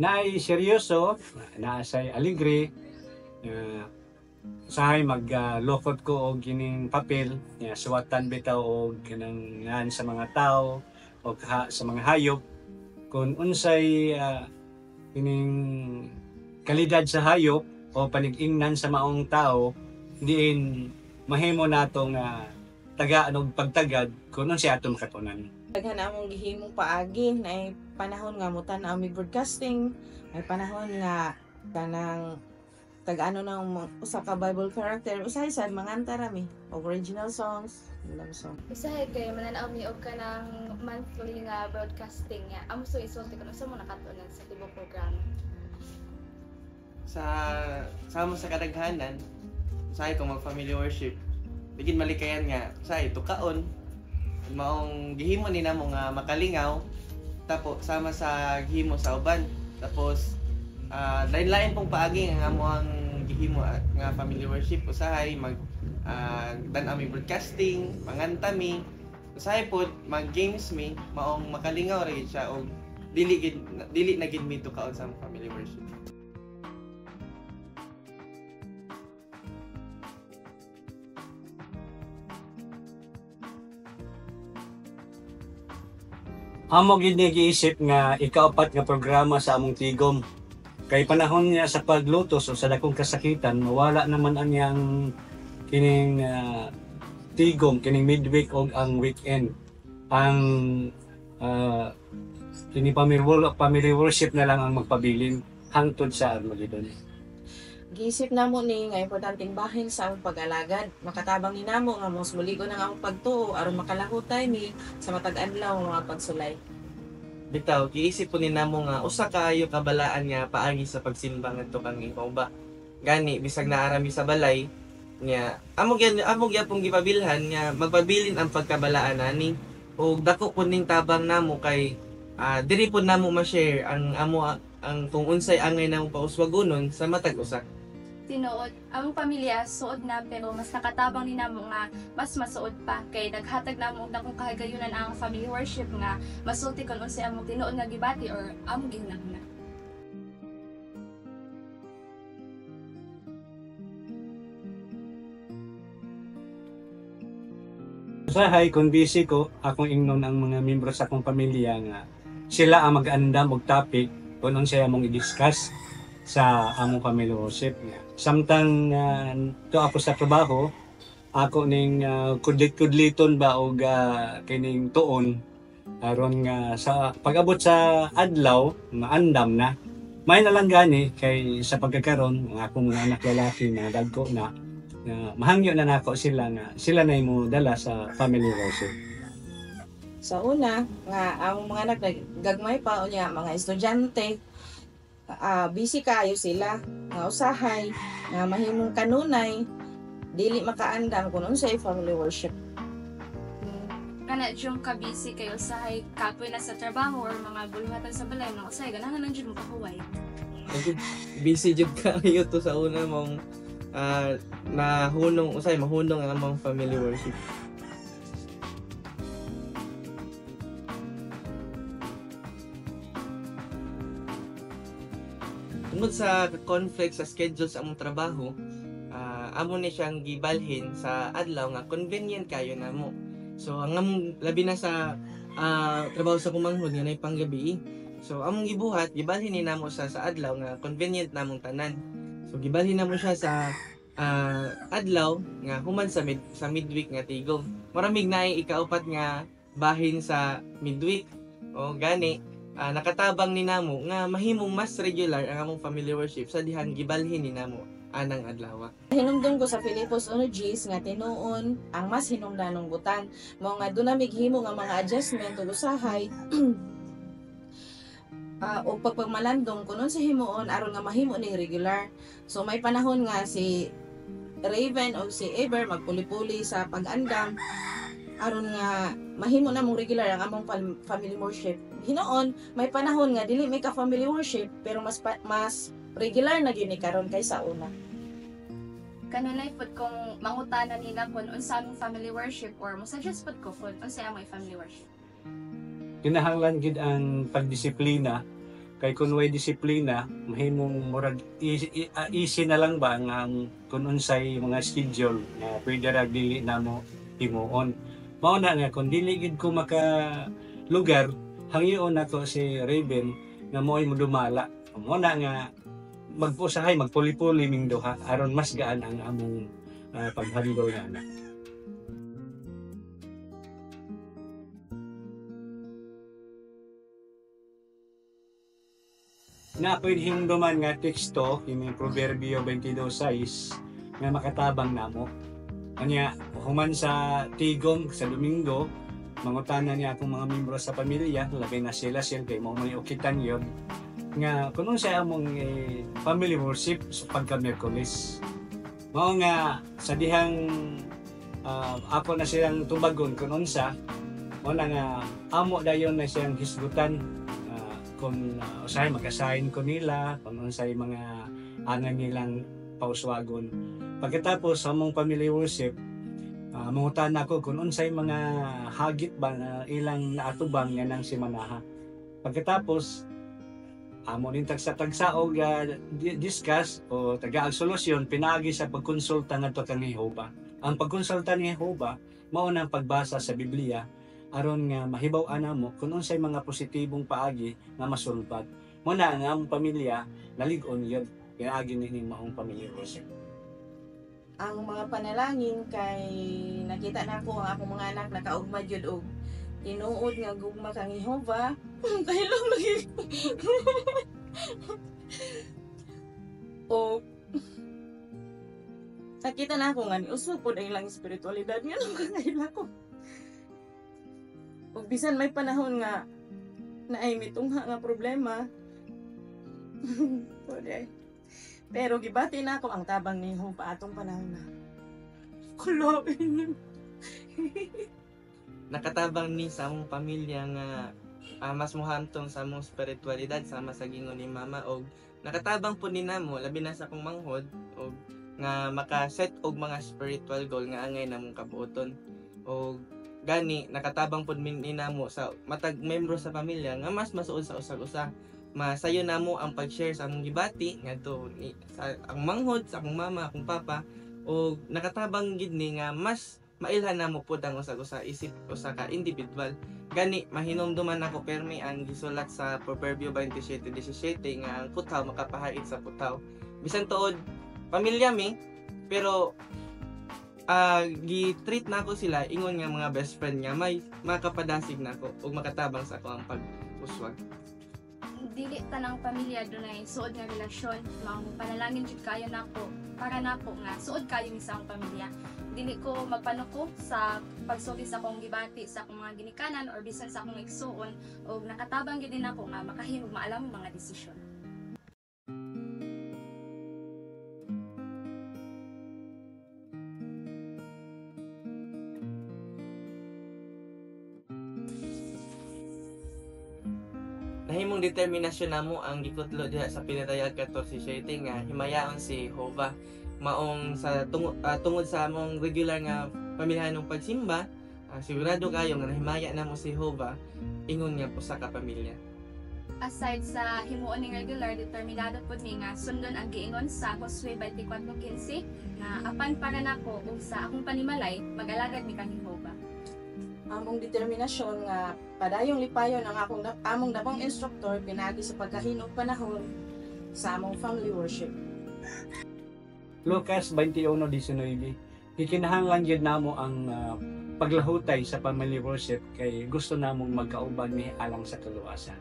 naay seryoso, naasay aligre, usahay maglukot ko og gining papel, suwatan bitaw og kanang ngan sa mga tao o sa mga hayop kung unsay kining kalidad sa hayop o panig-ingnan sa maong tao, diin mahimo natong tagaan og pagtagad kung unsay atong katunan. Daghan among gihimong paagi na panahon nga mo tan-aw mi broadcasting, may panahon nga kanang tag-ano ng usa ka Bible character, usahay sad manganta rami og original songs, love song. Usahay kay mananaw mi og kanang monthly nga broadcasting nga amo so isulti kuno sa mo nakatunan sa tibok programa. Sama sa kadaghanan, usahay kung mag-family worship, bigin malikayan nga, usahay tukaon, maong gihimo ni namo nga makalingaw, tapos sama sa gihimo sa uban, tapos lain-lain pong paagi nga mo ang gihimo nga family worship, usahay mag dan ami broadcasting, manganta mi, usahay pod mag games mi, maong makalingaw ra gid siya og dili na gid mi tukaon sa family worship. Amo gid giisip nga ikaapat nga programa sa among tigom. Kay panahon niya sa paglutos o sa dakong kasakitan, mawala naman ang yang kining tigom, kining midweek o ang weekend. Ang kining family worship na lang ang magpabilin hangtod sa Armageddon. Giisip namo ni nga importanteng bahin sa among pag-alagad, makatabang ni namo nga mos muligo ng among pagtuo aron makalahutay ni sa matag adlaw nga mga pagsulay. Bitaw, giisip po ni namo nga usa kaayo kabalaan nga paagi sa pagsimba ngadto kang iba. Gani bisag naarami sa balay nya amo gyapong gipabilhan nga magpabilin ang pagkabalaan ani ug dako po ning tabang namo kay diri po namo ma-share ang ang kung unsay angay namo pauswagonon sa matag usa. Tinuod, among pamilya suod na pero mas nakatabang ni namo nga mas masuod pa kay naghatag namo og dakong kahigayunan ang family worship nga masulti kon unsay among tinuod nga gibati or among ginahuna. Usahay kung busy ko, akong ingnon ang mga miyembro sa akong pamilya nga sila ang mag-andam og topic kung unsay among i-discuss sa among family worship. Samtang to ako sa trabaho, ako ning kudlit-kudliton ba og kining tuon aron nga sa pag-abot sa adlaw maandam na. May na lang gani kay sa pagkakaron ang akong mga anak lalaki na dagko na mahangyo na nako sila nga sila na imo dala sa family worship. Sa una nga among mga anak gagmay pa unya mga estudyante, busy kayo sila nga usahay nga mahimong kanunay dili makaandam kun unsay family worship. Kana yung kabisi kayo usahay kapoy na sa trabaho or mga bulungatan sa balay no usahay ganahan lang jud mo kahuway. Busy jud kayo to sa una mong mahunong ang among family worship. Tungod sa conflict sa schedule sa among trabaho, amo ni siyang gibalhin sa adlaw nga convenient kayo namo. So ang labi na sa trabaho sa kumanghod nga nay panggabi. So among gibuhat gibalhin ni namo sa adlaw nga convenient namong tanan. So gibalhin namo siya sa adlaw nga human sa midweek nga tigom. Maramig na ikaapat nga bahin sa midweek. O gani nakatabang ni namo nga mahimong mas regular ang among family worship sa dihang gibalhin ni namo anang adlaw. Hinumdum ko sa Filipos 1:10 nga tinuon ang mas hinungdanong butang mao nga dunay mighimo nga mga adjustment ug usahay o pagpagmalandong kunon sa himuon aron nga mahimo ning regular. So may panahon nga si Raven o si Ever magpuli-puli sa pag-andam aron nga mahimo na mong regular ang among family worship. Hinoon may panahon nga dili may ka family worship pero mas regular na gyud ni karon kaysa una. Kanunay pud kung mangutana nila kung unsa among family worship or mo suggest pud ko kung unsa among family worship. Kinahanglan gid ang pagdisiplina Kay kung way disiplina, mahimong murag easy na lang ba nga kung unsay mga schedule na pwede ra dili namo himuon. Mao na nga kung dili gid ko maka lugar, hangyoon nato si Raven nga mo'y modumala. Mao na nga magpusahay magpuli-puli ning duha aron mas gaan ang among paghandol na anak. Na pwede hinumduman nga teksto yung Proverbio 22:6 nga makatabang namo. Kanya human sa tigom sa Domingo, mangutana niya akong mga miyembro sa pamilya, labi na sila kay mo may ukitan yon nga kuno sa among family worship sa pagka Miyerkules. Mao nga sa dihang ako na silang tubagon kung unsa, mo na nga amo dayon na siyang hisgutan kung usahay mag-assign ko nila, kung unsay mga angan nilang pauswagon. Pagkatapos sa mong family worship, mangutan ako kung unsay mga hagit ba na ilang naatubang nga ng simanaha. Pagkatapos, amo din tagsa og discuss o tagaag solusyon pinaagi sa pagkonsulta ngadto kang Jehova. Ang pagkonsulta ni Jehova mao nang pagbasa sa Biblia aron nga mahibaw-an namo kung unsay mga positibong paagi nga masulbad. Mo na nga ang pamilya nalig-on yun pinaagi nining maong family worship. Ang mga panalangin kay nakita na ko ang akong mga anak nakaugma jud og tinuod nga gugma kang Jehova. Kay lang lagi. O nakita na ako nga ni usupod ang ilang espiritualidad nga lang kangayla ko. Ug bisan may panahon nga naay mitungha nga problema. Pwede. Pero gibati na ako ang tabang ni Jehova atong panahon na. Kuloin. Nakatabang ni sa among pamilya nga mas muhamtong sa among spiritualidad sama sa gingon ni mama og nakatabang po ni namo labi na sa akong manghod og nga maka-set og mga spiritual goal nga angay namong kabuoton. Og gani nakatabang pud ni namo sa matag membro sa pamilya nga mas masuod sa usag-usa. Masayo namo ang pag-share sa among gibati ngadto sa ang manghod sa akong mama, akong papa og nakatabang gid ni nga mas mailhan namo pud ang usag-usa isip usa ka individual. Gani mahinumduman ako permi ang gisulat sa Proverbio 27:17 nga ang putaw makapahait sa putaw. Bisan tuod pamilya mi pero gi-treat na ako sila ingon nga mga best friend nga may makapadasig na ako ug makatabang sa ako ang pag-uswag. Dili tanang pamilya dunay suod nga relasyon, mao panalangin jud kayo nako para nako nga suod kayo ni sa akong pamilya. Dili ko magpanuko sa pagsulti sa akong gibati sa akong mga ginikanan or bisan sa akong igsuon ug nakatabang gid din ako nga makahimog maalam ang mga desisyon. Nahimong determinasyon namo ang gikutlo diha sa pinatayag 14:7 nga himayaon si Jehova maong sa tungod sa among regular nga pamilyanong pagsimba, sigurado kayo nga nahimaya namo si Jehova ingon nga pusa ka pamilya. Aside sa himuon ning regular, determinado pud ni nga sundon ang giingon sa Josue 24:15 nga apan para nako ug sa akong panimalay mag-alagad mi kang Jehova. Among determinasyon nga padayong lipayon ang among dakong instructor pinagi sa pagkahinog panahon sa among family worship. Lucas 21:19. Kikinahanglan gyud namo ang paglahutay sa family worship kay gusto namong magkauban ni alang sa kaluwasan.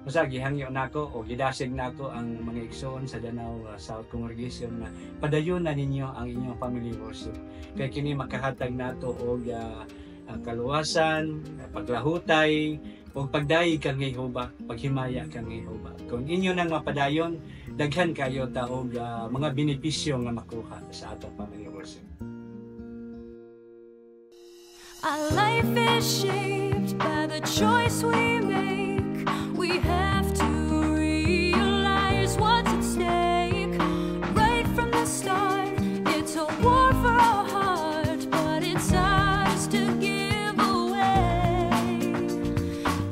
Usa gihangyo nako o gidasig nako ang mga igsoon sa Danau South Congregation na padayonan ninyo ang inyong family worship. Kay kini makahatag nato og kaluwasan, paglahutay, o pagdaig kang Jehova, paghimaya kang Jehova. Kung inyo nang mapadayon, daghan kayo taog mga benepisyo nga makuha sa atong family worship. Our life is shaped by the choice we make. We have to realize what's at stake. Right from the start, it's a war for our heart, but it's ours to give away.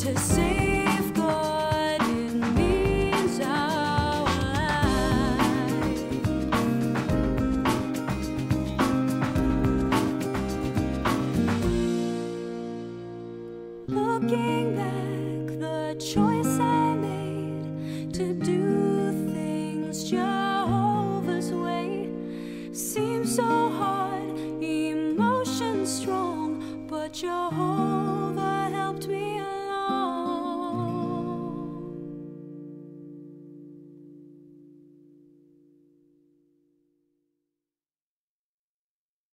To save God in me. looking back, the choice